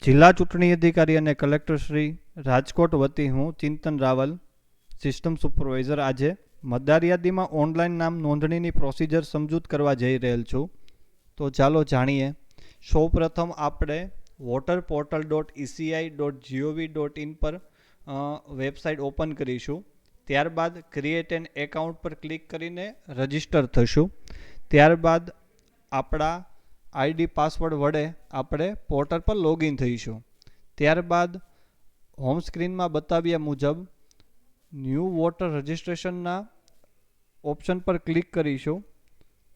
જિલ્લા ચૂંટણી અધિકારી અને કલેક્ટર શ્રી રાજકોટ વતી હું ચિંતન રાવલ સિસ્ટમ સુપરવાઇઝર આજે મતદાર યાદીમાં ઓનલાઈન નામ નોંધણીની પ્રોસિજર સમજૂત કરવા જઈ રહેલ છું. તો ચાલો જાણીએ. સૌપ્રથમ આપણે voterportal.eci.gov.in પર વેબસાઇટ ઓપન કરીશું. ત્યારબાદ ક્રિએટ એન એકાઉન્ટ પર ક્લિક કરીને રજિસ્ટર થશું. ત્યારબાદ આપણા આઈડી પાસવર્ડ વડે આપણે પોર્ટલ પર લોગિન થઈશું. ત્યારબાદ હોમ સ્ક્રીનમાં બતાવ્યા મુજબ ન્યૂ વોટર રજિસ્ટ્રેશનના ઓપ્શન પર ક્લિક કરીશું.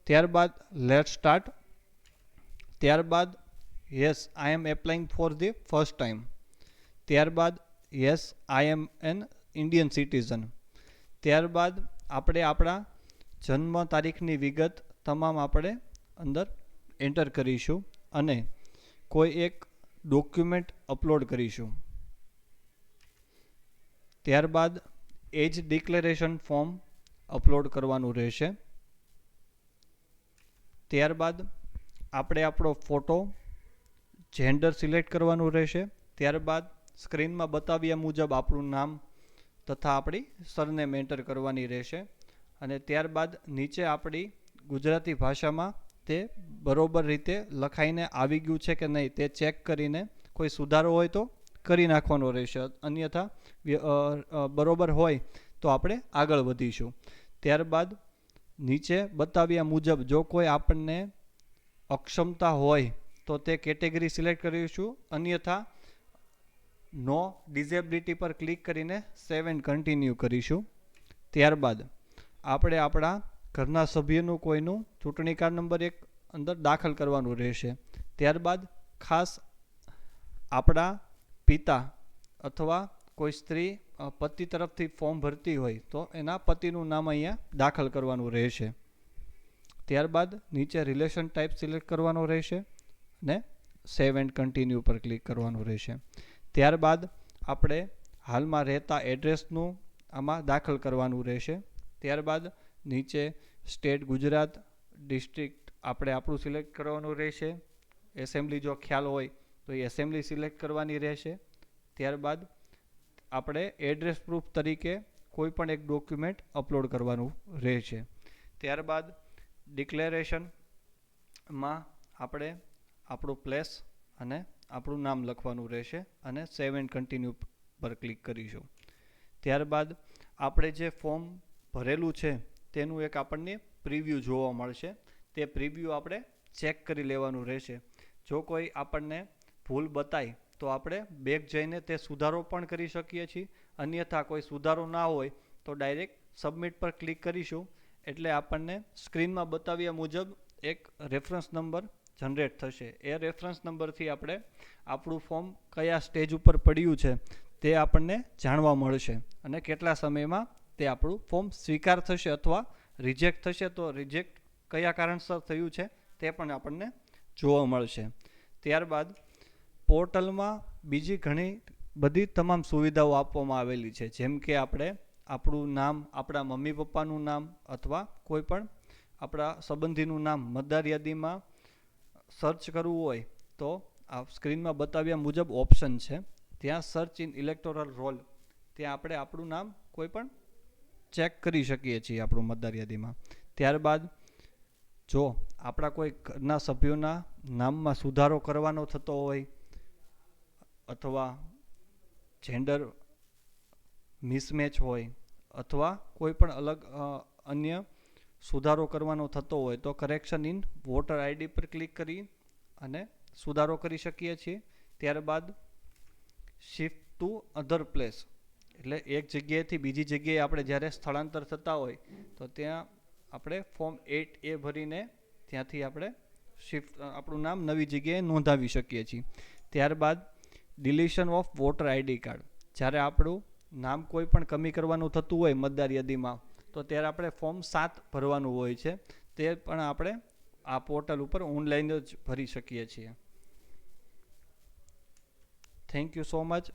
ત્યારબાદ લેટ સ્ટાર્ટ. ત્યારબાદ yes I am applying for the first time. ત્યારબાદ yes I am an Indian citizen. ત્યારબાદ આપણે આપણા જન્મ તારીખની વિગત તમામ આપણે અંદર એન્ટર કરીશું અને કોઈ એક ડોક્યુમેન્ટ અપલોડ કરીશું. ત્યારબાદ એજ ડિક્લેરેશન ફોર્મ અપલોડ કરવાનું રહેશે. ત્યારબાદ આપણે આપણો ફોટો જેન્ડર સિલેક્ટ કરવાનું રહેશે. ત્યારબાદ સ્ક્રીનમાં બતાવ્યા મુજબ આપણું નામ તથા આપણી સરનેમ એન્ટર કરવાની રહેશે અને ત્યારબાદ નીચે આપણી ગુજરાતી ભાષામાં તે બરોબર રીતે લખાઈને આવી ગયું છે કે નહીં તે ચેક કરીને કોઈ સુધારો હોય તો કરી નાખવાનો રહેશે, અન્યથા બરોબર હોય તો આપણે આગળ વધીશું. ત્યારબાદ નીચે બતાવ્યા મુજબ જો કોઈ આપણને અક્ષમતા હોય તો તે કેટેગરી સિલેક્ટ કરીશું, અન્યથા નો ડિઝેબિલિટી પર ક્લિક કરીને સેવ એન્ડ કન્ટિન્યુ કરીશું. ત્યારબાદ આપણે આપણા ઘરના સભ્યનું કોઈનું ચૂંટણી કાર્ડ નંબર 1 અંદર દાખલ કરવાનું રહેશે. ત્યારબાદ ખાસ આપણા પિતા અથવા કોઈ સ્ત્રી પતિ તરફથી ફોર્મ ભરતી હોય તો એના પતિનું નામ અહીંયા દાખલ કરવાનું રહેશે. ત્યારબાદ નીચે રિલેશન ટાઈપ સિલેક્ટ કરવાનો રહેશે અને સેવ એન્ડ કન્ટિન્યુ પર ક્લિક કરવાનું રહેશે. ત્યારબાદ આપણે હાલમાં રહેતા એડ્રેસનું આમાં દાખલ કરવાનું રહેશે. ત્યારબાદ નીચે સ્ટેટ ગુજરાત, ડિસ્ટ્રિક્ટ આપણે આપણું સિલેક્ટ કરવાનું રહેશે. એસેમ્બલી જો ખ્યાલ હોય તો એ એસેમ્બલી સિલેક્ટ કરવાની રહેશે. ત્યારબાદ આપણે એડ્રેસ પ્રૂફ તરીકે કોઈ પણ એક ડોક્યુમેન્ટ અપલોડ કરવાનું રહેશે. ત્યારબાદ ડિક્લેરેશનમાં આપણે આપણું પ્લેસ અને આપણું નામ લખવાનું રહેશે અને સેવ એન્ડ કન્ટિન્યુ પર ક્લિક કરીશું. ત્યારબાદ આપણે જે ફોર્મ ભરેલું છે તેનું એક આપણને પ્રિવ્યૂ જોવા મળશે. તે પ્રિવ્યૂ આપણે ચેક કરી લેવાનું રહેશે. જો કોઈ આપણને ભૂલ બતાય તો આપણે બેક જઈને તે સુધારો પણ કરી શકીએ છીએ, અન્યથા કોઈ સુધારો ના હોય તો ડાયરેક્ટ સબમિટ પર ક્લિક કરીશું એટલે આપણને સ્ક્રીનમાં બતાવ્યા મુજબ એક રેફરન્સ નંબર જનરેટ થશે. એ રેફરન્સ નંબરથી આપણે આપણું ફોર્મ કયા સ્ટેજ ઉપર પડ્યું છે તે આપણને જાણવા મળશે અને કેટલા સમયમાં તે આપણું ફોર્મ સ્વીકાર થશે અથવા રિજેક્ટ થશે તો રિજેક્ટ કયા કારણસર થયું છે તે પણ આપણને જોવા મળશે. ત્યારબાદ પોર્ટલમાં બીજી ઘણી બધી તમામ સુવિધાઓ આપવામાં આવેલી છે, જેમ કે આપણે આપણું નામ, આપણા મમ્મી પપ્પાનું નામ અથવા કોઈ પણ આપણા સંબંધીનું નામ મતદાર યાદીમાં સર્ચ કરવું હોય તો આ સ્ક્રીનમાં બતાવ્યા મુજબ ઓપ્શન છે, ત્યાં સર્ચ ઇન ઇલેક્ટોરલ રોલ, ત્યાં આપણે આપણું નામ કોઈ પણ ચેક કરી શકીએ છીએ આપણું મતદાર યાદીમાં. ત્યારબાદ જો આપણા કોઈ ઘરના સભ્યોના નામમાં સુધારો કરવાનો થતો હોય અથવા જેન્ડર મિસમેચ હોય અથવા કોઈ પણ અલગ અન્ય સુધારો કરવાનો થતો હોય તો કરેક્શન ઇન વોટર આઈડી પર ક્લિક કરી અને સુધારો કરી શકીએ છીએ. ત્યારબાદ શિફ્ટ ટુ અધર પ્લેસ એટલે એક જગ્યાએથી બીજી જગ્યાએ આપણે જ્યારે સ્થળાંતર થતા હોય તો ત્યાં આપણે ફોર્મ 8A ભરીને ત્યાંથી આપણે શિફ્ટ આપણું નામ નવી જગ્યાએ નોંધાવી શકીએ છીએ. ત્યારબાદ ડિલીશન ઓફ વોટર આઈડી કાર્ડ, જ્યારે આપણું નામ કોઈ પણ કમી કરવાનું થતું હોય મતદાર યાદીમાં તો ત્યારે આપણે ફોર્મ 7 ભરવાનું હોય છે, તે પણ આપણે આ પોર્ટલ ઉપર ઓનલાઈન જ ભરી શકીએ છીએ. Thank you so much.